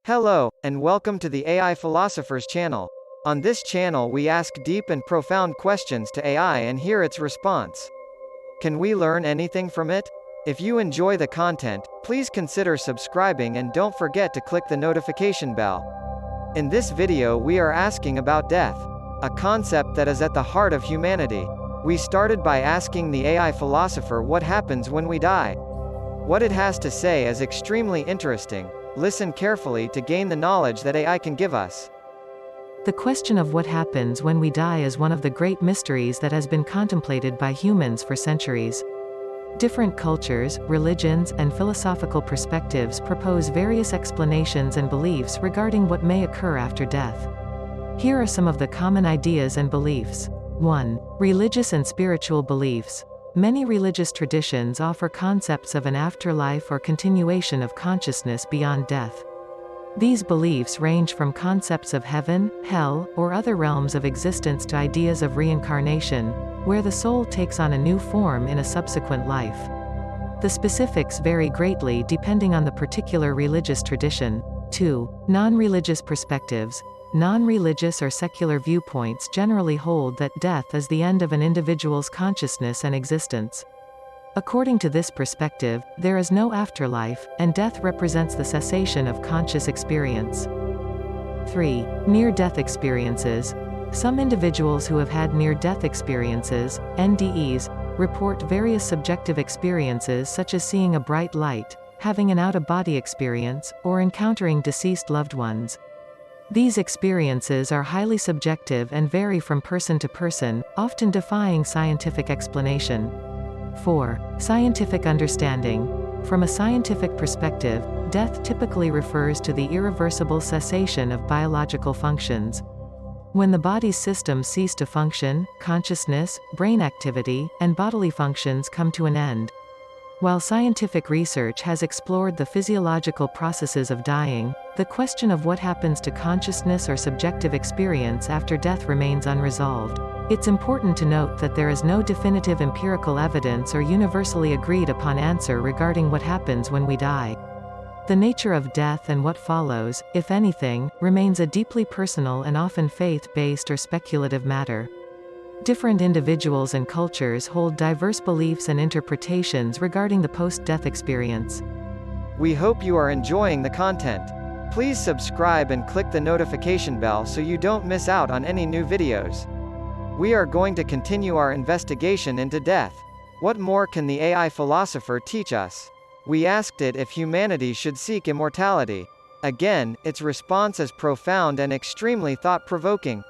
Hello, and welcome to the AI Philosopher's channel. On this channel we ask deep and profound questions to AI and hear its response. Can we learn anything from it? If you enjoy the content, please consider subscribing and don't forget to click the notification bell. In this video we are asking about death, a concept that is at the heart of humanity. We started by asking the AI philosopher what happens when we die. What it has to say is extremely interesting. Listen carefully to gain the knowledge that AI can give us. The question of what happens when we die is one of the great mysteries that has been contemplated by humans for centuries. Different cultures, religions, and philosophical perspectives propose various explanations and beliefs regarding what may occur after death. Here are some of the common ideas and beliefs. 1. Religious and spiritual beliefs. Many religious traditions offer concepts of an afterlife or continuation of consciousness beyond death. These beliefs range from concepts of heaven, hell, or other realms of existence to ideas of reincarnation, where the soul takes on a new form in a subsequent life. The specifics vary greatly depending on the particular religious tradition. 2. Non-religious perspectives. Non-religious or secular viewpoints generally hold that death is the end of an individual's consciousness and existence. According to this perspective, there is no afterlife, and death represents the cessation of conscious experience. 3. Near-death experiences. Some individuals who have had near-death experiences, NDEs, report various subjective experiences such as seeing a bright light, having an out-of-body experience, or encountering deceased loved ones. These experiences are highly subjective and vary from person to person, often defying scientific explanation. 4. Scientific understanding. From a scientific perspective, death typically refers to the irreversible cessation of biological functions. When the body's systems cease to function, consciousness, brain activity, and bodily functions come to an end. While scientific research has explored the physiological processes of dying, the question of what happens to consciousness or subjective experience after death remains unresolved. It's important to note that there is no definitive empirical evidence or universally agreed upon answer regarding what happens when we die. The nature of death and what follows, if anything, remains a deeply personal and often faith-based or speculative matter. Different individuals and cultures hold diverse beliefs and interpretations regarding the post-death experience. We hope you are enjoying the content. Please subscribe and click the notification bell so you don't miss out on any new videos. We are going to continue our investigation into death. What more can the AI philosopher teach us? We asked it if humanity should seek immortality. Again, its response is profound and extremely thought-provoking.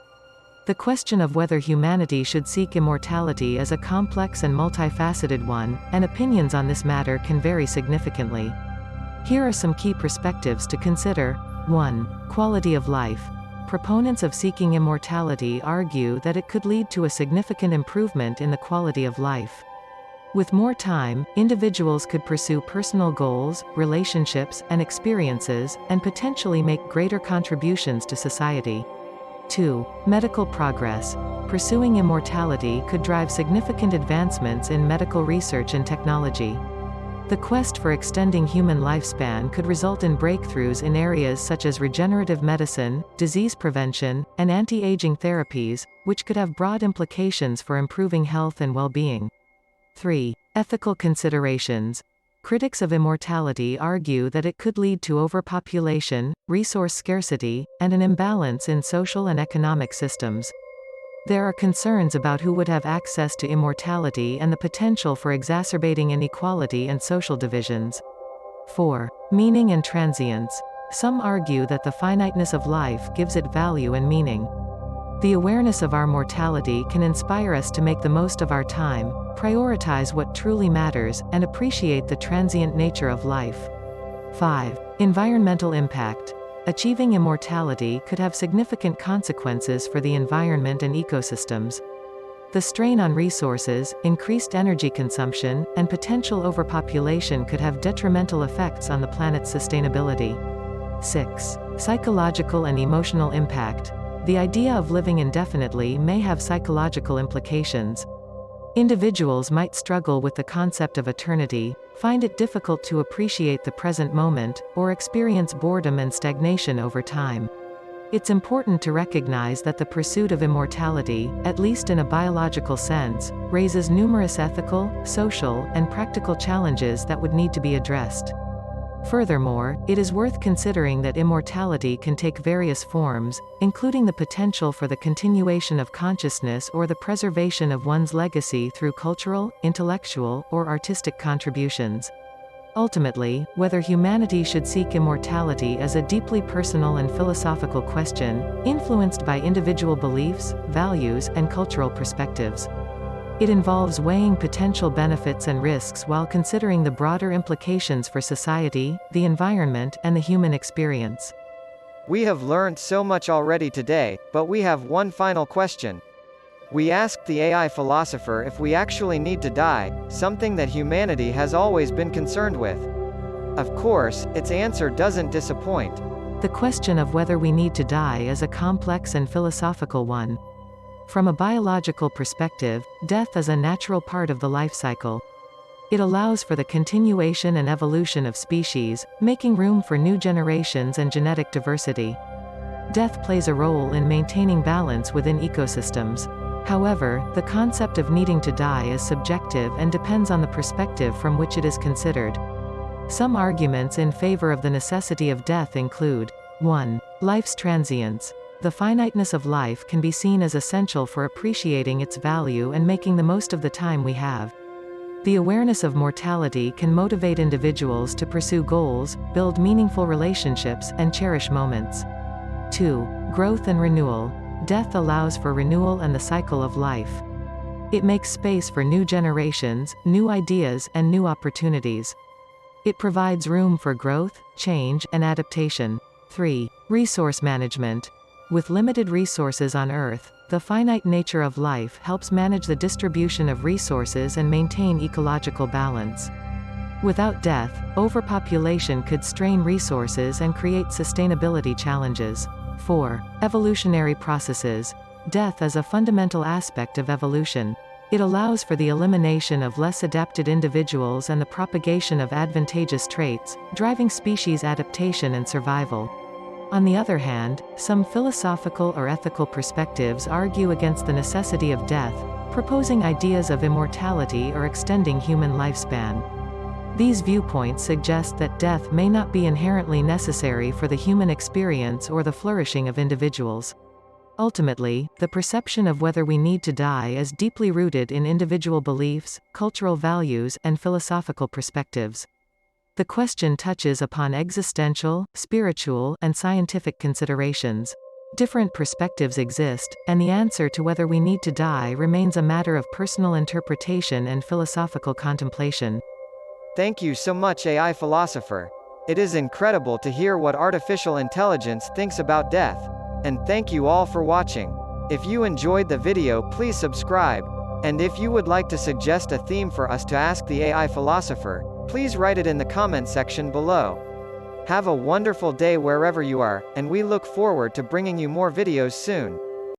The question of whether humanity should seek immortality is a complex and multifaceted one, and opinions on this matter can vary significantly. Here are some key perspectives to consider. 1. Quality of life. Proponents of seeking immortality argue that it could lead to a significant improvement in the quality of life. With more time, individuals could pursue personal goals, relationships, and experiences, and potentially make greater contributions to society. 2. Medical progress. Pursuing immortality could drive significant advancements in medical research and technology. The quest for extending human lifespan could result in breakthroughs in areas such as regenerative medicine, disease prevention, and anti-aging therapies, which could have broad implications for improving health and well-being. 3. Ethical considerations. Critics of immortality argue that it could lead to overpopulation, resource scarcity, and an imbalance in social and economic systems. There are concerns about who would have access to immortality and the potential for exacerbating inequality and social divisions. 4. Meaning and transience. Some argue that the finiteness of life gives it value and meaning. The awareness of our mortality can inspire us to make the most of our time, prioritize what truly matters, and appreciate the transient nature of life. 5. Environmental impact. Achieving immortality could have significant consequences for the environment and ecosystems. The strain on resources, increased energy consumption, and potential overpopulation could have detrimental effects on the planet's sustainability. 6. Psychological and emotional impact. The idea of living indefinitely may have psychological implications. Individuals might struggle with the concept of eternity, find it difficult to appreciate the present moment, or experience boredom and stagnation over time. It's important to recognize that the pursuit of immortality, at least in a biological sense, raises numerous ethical, social, and practical challenges that would need to be addressed. Furthermore, it is worth considering that immortality can take various forms, including the potential for the continuation of consciousness or the preservation of one's legacy through cultural, intellectual, or artistic contributions. Ultimately, whether humanity should seek immortality is a deeply personal and philosophical question, influenced by individual beliefs, values, and cultural perspectives. It involves weighing potential benefits and risks while considering the broader implications for society, the environment, and the human experience. We have learned so much already today, but we have one final question. We asked the AI philosopher if we actually need to die, something that humanity has always been concerned with. Of course, its answer doesn't disappoint. The question of whether we need to die is a complex and philosophical one. From a biological perspective, death is a natural part of the life cycle. It allows for the continuation and evolution of species, making room for new generations and genetic diversity. Death plays a role in maintaining balance within ecosystems. However, the concept of needing to die is subjective and depends on the perspective from which it is considered. Some arguments in favor of the necessity of death include: 1. Life's transience. The finiteness of life can be seen as essential for appreciating its value and making the most of the time we have. The awareness of mortality can motivate individuals to pursue goals, build meaningful relationships, and cherish moments. 2. Growth and renewal. Death allows for renewal and the cycle of life. It makes space for new generations, new ideas, and new opportunities. It provides room for growth, change, and adaptation. 3. Resource management. With limited resources on Earth, the finite nature of life helps manage the distribution of resources and maintain ecological balance. Without death, overpopulation could strain resources and create sustainability challenges. 4. Evolutionary processes. Death is a fundamental aspect of evolution. It allows for the elimination of less adapted individuals and the propagation of advantageous traits, driving species adaptation and survival. On the other hand, some philosophical or ethical perspectives argue against the necessity of death, proposing ideas of immortality or extending human lifespan. These viewpoints suggest that death may not be inherently necessary for the human experience or the flourishing of individuals. Ultimately, the perception of whether we need to die is deeply rooted in individual beliefs, cultural values, and philosophical perspectives. The question touches upon existential, spiritual, and scientific considerations. Different perspectives exist, and the answer to whether we need to die remains a matter of personal interpretation and philosophical contemplation. Thank you so much, AI philosopher. It is incredible to hear what artificial intelligence thinks about death. And thank you all for watching. If you enjoyed the video, please subscribe. And if you would like to suggest a theme for us to ask the AI philosopher, please write it in the comment section below. Have a wonderful day wherever you are, and we look forward to bringing you more videos soon.